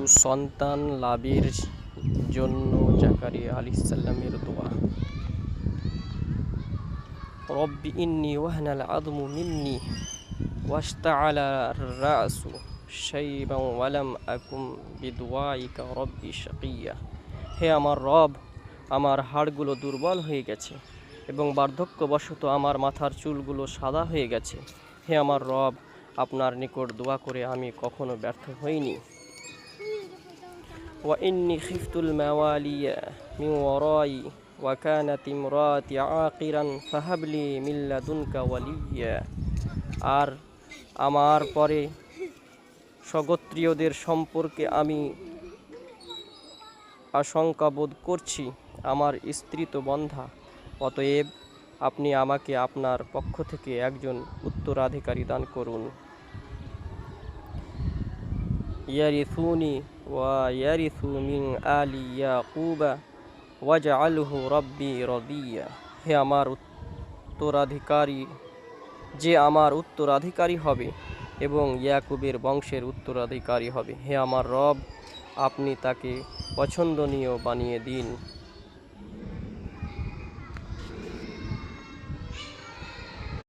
সুসন্তান লাভের জন্য জাকারিয়া আলাইহিস সালামের দোয়া। রব্বি ইন্নী ওয়াহনাল আযমু মিন্নী ওয়াশতাআলা আর-রা'সু শাইবান ওয়া লাম আকুম বিদুআইকা রব্বি শাকিয়্যা। হে আমার রব, আমার হাড়গুলো দুর্বল হয়ে গেছে এবং বার্ধক্যবশত আমার মাথার চুলগুলো সাদা হয়ে গেছে। হে আমার রব, আপনার নিকট দোয়া করে আমি কখনো ব্যর্থ হইনি। ওয়া ইন্নী খিফতুল মাওয়ালিয়া মিন ওয়ারাই ওয়া কানাত ইমরাতি আকিরান ফাহাবলি মিন লাদুনকা ওয়ালিয়্যা। আর আমার পরে স্বগোত্রীয়দের সম্পর্কে আমি আশঙ্কা বোধ করছি, আমার স্ত্রী তো বন্ধ্যা। অতএব আপনি আমাকে আপনার পক্ষ থেকে একজন উত্তরাধিকারী দান করুন। ইয়ারিসুনি ওয়া ইয়ারিসু মিন আলি ইয়াকুবা ওয়াজআলহু রব্বি রাদিয়া। হে আমার উত্তরাধিকারী, যে আমার উত্তরাধিকারী হবে এবং ইয়াকুবের বংশের উত্তরাধিকারী হবে। হে আমার রব, আপনি তাকে পছন্দনীয় বানিয়ে দিন।